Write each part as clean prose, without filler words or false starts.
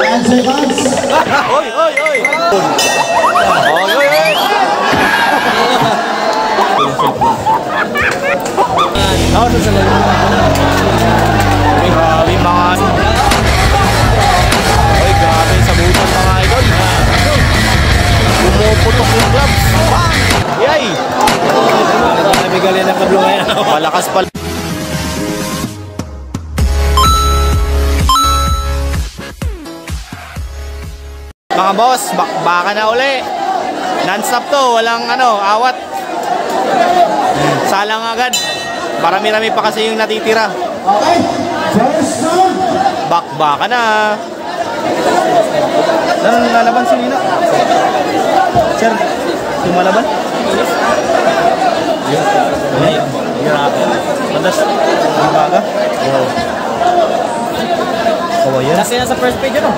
10 seconds. Oy, oy, oy. Oy, oy, oy. Grabe mga. Oy, grabe sa butan mga idol. Pumuputok yung gloves. Bang! Yay! Nabigalin ang kablo ngayon. Palakas pala. Mga boss, baka na uli. Non-stop to, walang awat. Salang agad. Marami-rami pa kasi yung natitira. Okay, first round. Baka na. Ano lalaban si Nina? Sir, lumalaban? Grabe. Mandas. Baga? Oo. Kawayan. Kasi nasa first page ano?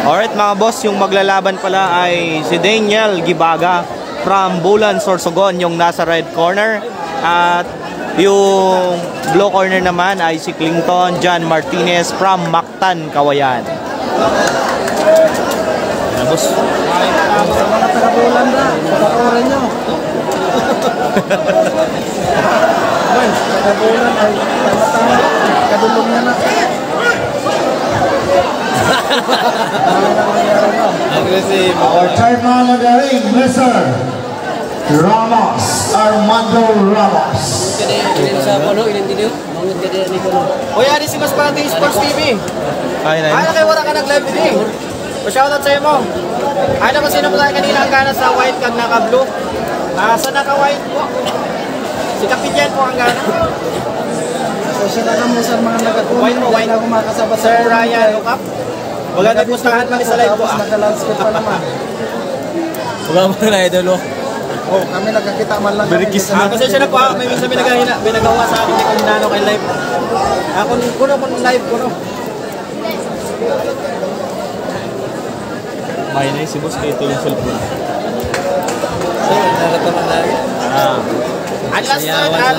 Alright mga boss, yung maglalaban pala ay si Daniel Gibaga from Bulan, Sorsogon, yung nasa red corner. At yung blue corner naman ay si Clinton John Martinez from Mactan, Kawayan. Ano boss? Sa mga taga-Bulan na, patakuran nyo. Taga-Bulan ay tama-tama, kadulong na na. Aggressive. Our third man of the ring, Mr. Ramos, Armando Ramos. Uy, ari si Mas Parati Sports TV. Ay, Ano kayo wala ka nag-live video? Pa-shoutout sa'yo mo. Ay naman sino mo tayo kanina ang gana sa white kag naka-blue. Sa naka-white po. Si Kapityan po ang gana. So siya na mo sa mga nag-comment. White po, white. Kumakasabat Sir Ryan, look up. Wala na pustahan man sa live po. Naka-landscape pa naman. wala mo na idol. Oh, kami nagkakita man lang. Kasi siya na po, may minsan binagawa sa akin kung nano kay live. Kuno live kuno. May na si boss kay ito yung cellphone.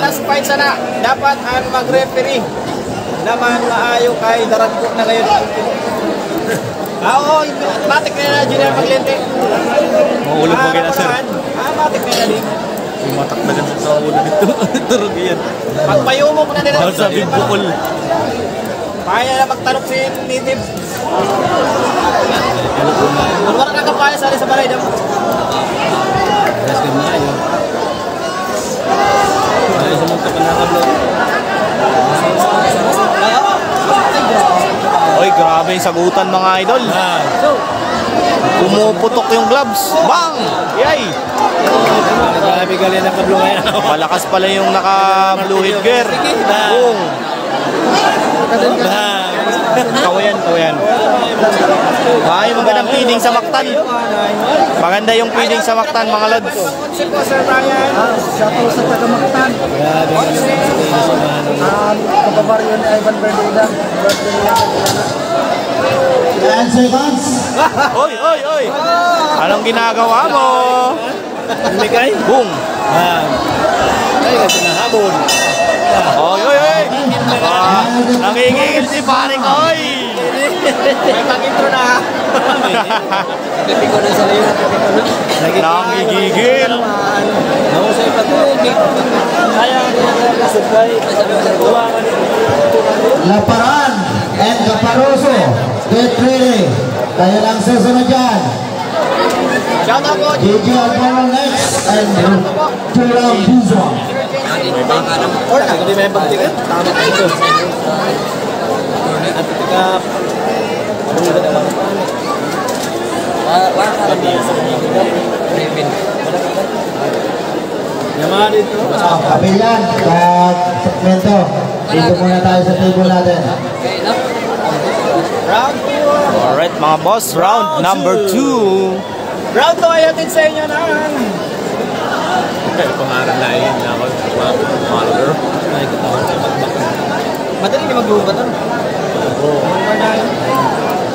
Last fight sana. Dapat ang mag-referee naman maayo kay Daragpo na ngayon. Oo, matik na Junior Maglente. Maulog mo kaya sir. Matik na din. Yung matak na ganun sa ulo dito. Turog yan. Pagpayumo mo na din. Sabi bukol. Kaya na magtanong si Native. Wala ka kapaya sa balay daw. Oy, grabe yung sagutan mga idol. Pumuputok yung gloves. Bang! Yay! Nabigalin ang kablo ngayon. Malakas pala yung naka-blue headgear. Boom! Kawayan. Ay, magandang feeding sa Mactan. Maganda yung feeding sa Mactan, mga lads. Sir Ryan. Shoutout sa taga-Mactan. Kababaryo ni Ivan Berdida. 10 seconds. Oy! Anong ginagawa mo? Migay? Boom! Ay, kasi nahabon. Oy! Nangingigil si paring, oy! May pag-intro na ha. Pipi ko na sa layo. Nangingigil. Nausay pag-uwi. Kaya nga subay. Laparan and Caparoso. Get ready. Tayo lang susunod dyan. Shoutout po. Gigi Alvaro next and Tulang Buzo. Or na, hindi may pagtikin. Tama ka ito. At tika, Yaman dito. Kapilan, segmento. Dito muna tayo sa table natin. Round 2. Alright mga boss, round number 2. Round 2 ay atin sa inyo naman. Pangaran na yun na ako. Mother. Madali ni maglubatan. Oo.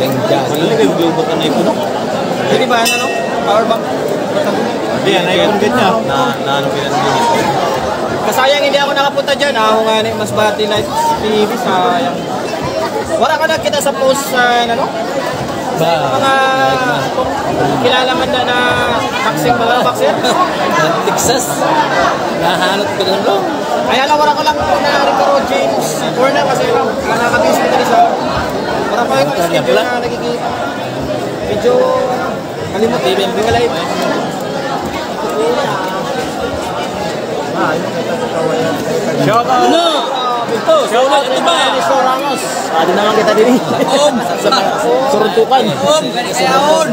Yung jazz. Madali kayo maglubatan na ikuno. Hindi ba ano? Power bank? Hindi yan, na-convert niya. Na-ano pinanagin. Kasayang hindi ako nakapunta dyan. Ako nga mas bati light TV. Sayang. Wala ka nakita sa post sa ano? Ba. Mga kilala man na boxing mga boxer? Texas. Nahanap ko lang bro. Ay alam, wala ko lang po na Ricardo James Corner kasi nakakabisi ko na sa wala pa yung schedule na nagigita. Medyo kalimut eh, hindi ka live. Shout out! No! Ito! Shout out ito ba? Listo Ramos. Adi naman kita din. Suruntukan. Ayaon!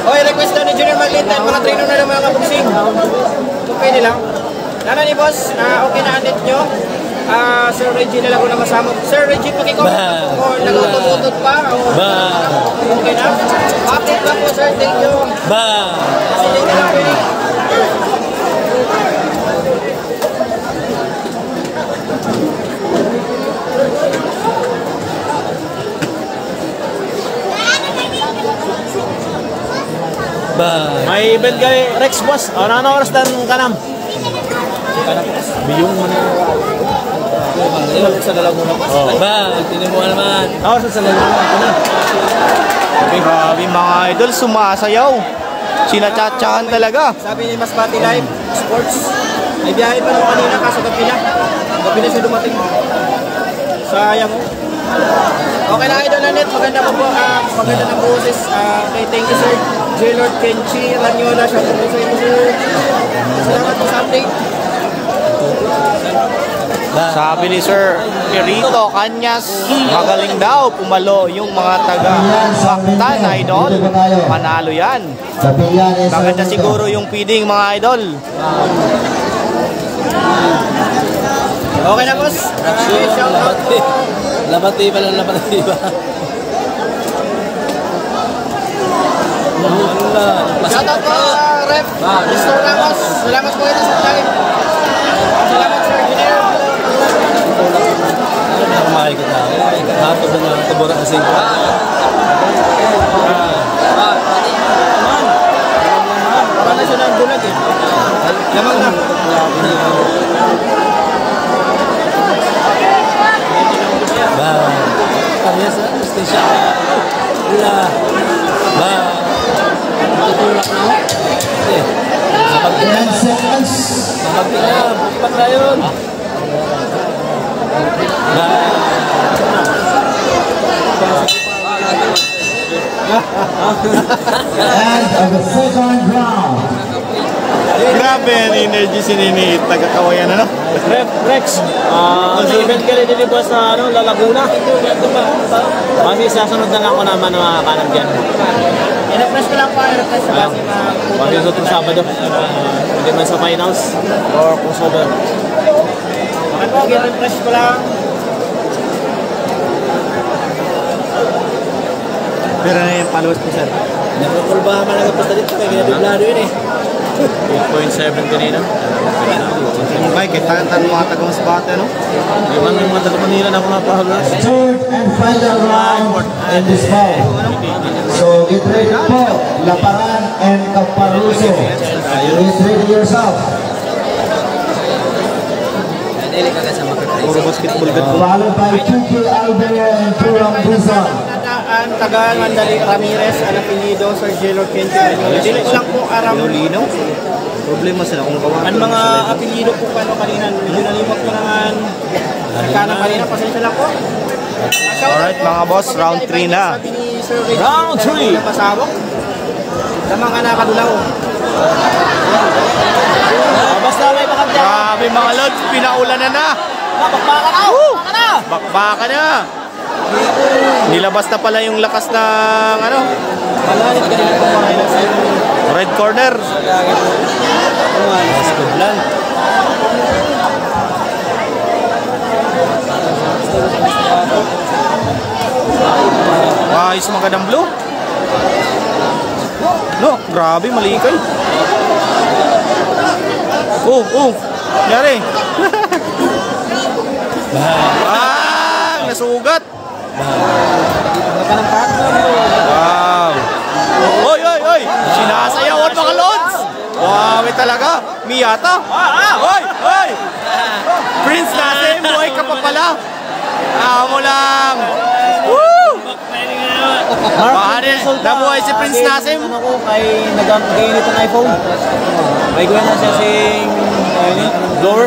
Okay, request daw ni Junior Maglitan, mga trainer na ng mga kabuksing. Kung pwede lang. Nana ni boss, okay na andit nyo. Sir Reggie na lang ko na masama. Sir Reggie, pakicomment po kung nagtututut pa. Okay na? Update lang po sir, thank you. Kasi thank you lang pwede. May event kay Rex boss. Ano oras dan kanam? Biyong mo na. Sa Laguna boss. Tinin mo naman. Oras sa Laguna. Grabe mga idol, sumasayaw. Sinachatsahan talaga. Sabi ni Masbati Live Sports, may biyahe pa naman kanina kaso gabi na. Gabi na siya dumating. Sayang mo. Okay na idol na net, maganda po po. Maganda ng boses. Okay, thank you sir. J. Lord Kenchi Ranyola, siya po sa inyo sir. Salamat po sa update. Sabi ni Sir Perito Kanyas, magaling daw pumalo yung mga taga Baktan, idol. Panalo yan. Maganda siguro yung feeding mga idol. Okay na boss. Shout out po. Labati ba lang, labati ba? Shout out po Rep Mr. Ramos. Salamat po ito sa time. Salamat sir Engineer. Kumain kita. Hapon na lang tabura kasi. Wala siya ng bulag eh. Lamang na. Kaya sa station. Wala. Tutulak na ako. 10 seconds. Bukpak na yun. End of the second round. Grabe ang energy sininiit. Nagkakawayan ano? Rex, may event ka rin din boss sa Laguna. Kasi sasunod na lang ako naman ng mga kanam dyan. I-refresh ko lang po. I-refresh ko kasi Kasi sa itong Sabado, hindi man sa finals or kung sober. okay po, i-refresh ko lang. Pero na yung followers ko sir. Nagkakulba man nagpunta dito, kaya ginabiblado yun eh. 8.7 kanina. Mike, kita ang mga taga-Masbate, no? Iwan yung mga taga-Manila na ako napahalas. Third and final round in this bout. So get ready po, Laparan and Caparuso. Get ready yourself. Puro basketball ka. Followed by Chucky Albero and Turam Buzon. Ang taga Mandali Ramirez, ang apelido, Sir J. Lord Kenchi Ranyola. Dili ko lang po aram. Lino? Problema sila kung gawa. Ang mga apelido po paano kanina, medyo nalimot ko naman. Nagkanang kanina, pasensya lang po. Alright mga boss, round 3 na. Sabi ni Sir Reggie, Round 3. Pasabok. Lamang ka nakadulaw. Basta may bakantya. Grabe mga lods, pinaulan na. Bakbaka na! Bakbaka na! Bakbaka na. Nilabas na pala yung lakas ng ano, Malalit ka nila po mga ilang sa'yo. red corner. Ayos magandang blue. No, grabe malikay. Yari. Nasugat. Wow. Oy. Sinasayawan mga lods. Wow, talaga. Miyata. Oy. Prince Nassim, buhay ka pa pala. Amo lang. Woo! Nabuhay si Prince Nasim. Ano ko, kay nag-gainit ng iPhone. May gawin na siya sing blower.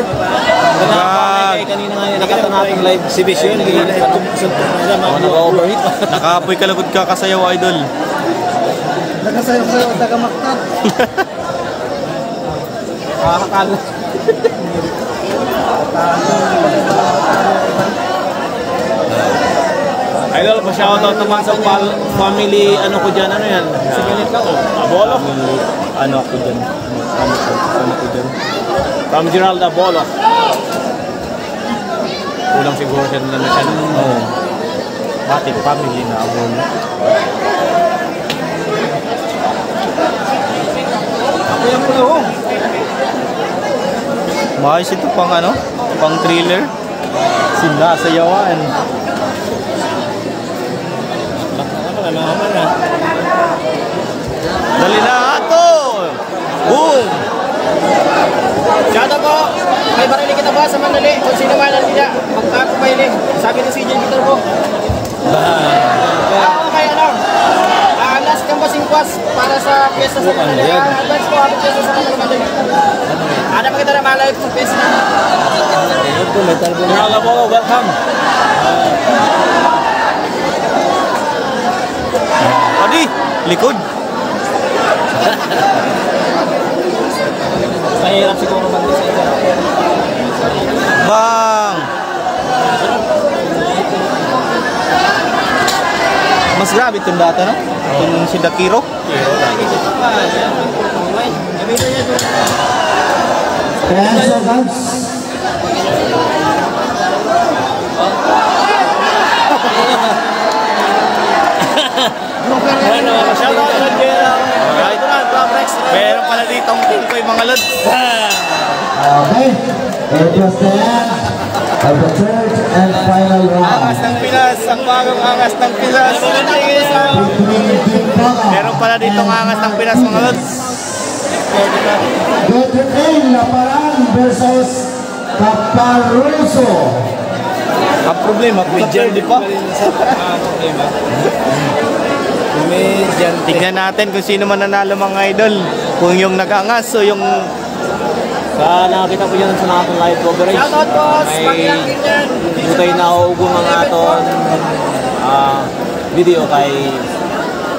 Kaya kanina nga nakita natin live exhibition. Naka-overheat. Nakaapoy kalagod ka kasayaw, idol. Nakasayaw-sayaw, nakamaktat. Nakakalo. Idol, pa-shoutout naman sa family, ano ko dyan, ano yan? Sige, ka ko. Abolo? Ano ako dyan? Ano ko dyan? From Gerald Abolo. Kulang siguro siya na siya. Oo. Batik family na ako. Ako yung puno. Maayos ito pang ano? Pang thriller. Sinasayawan. Dali na ato! Boom! Shoutout po. May barili kita ba sa Mandali? Kung sino man ang nila, magpapaili. Sabi ni CJ Victor po. Okay, ano? Last canvassing class para sa piyesta sa Mandali. Advance po, habang piyesta sa Mandali. Ada pa kita na ma-live sa piyesta. Gerald Abolo, welcome. Adi! Likod! Mahirap siguro mag-design. Bang! Mas grabe itong data, no? Itong si Dakiro. Peso guys. Shoutout sa Gerald. Alright. Meron pala ditong tungkoy mga lods. Okay. It was the end of the third and final round. Ng Pinas, ang bagong angas ng Pinas. Between Team Baga Meron pala ditong angas ng Pinas mga lods. Duterte Laparan versus Caparuso. Ang problema, medyan di pa. Tignan natin kung sino man nanalo mga idol. Kung yung nag-angas o yung... Sa nakakita ko yan sa nakatong live coverage. Shoutout po. May butay na uugong ang aton video kay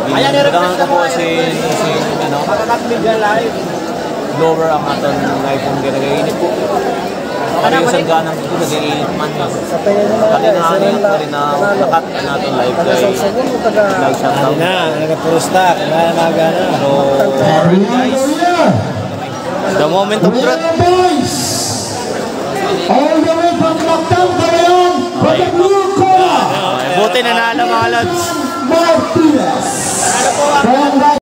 ginagawa ko po si ano, blower ang aton live kung ginagainit po. Ano yung sangganang ito, nag-iinit man lang. Pati na hangin, pati na lakat ang aton live kay nag-shutdown. nagpurusta. Nagana. So, The moment of truth. Boys, all the way from Mactan, Cagayan, from the blue corner, Buti nanalo mga lods. Martinez.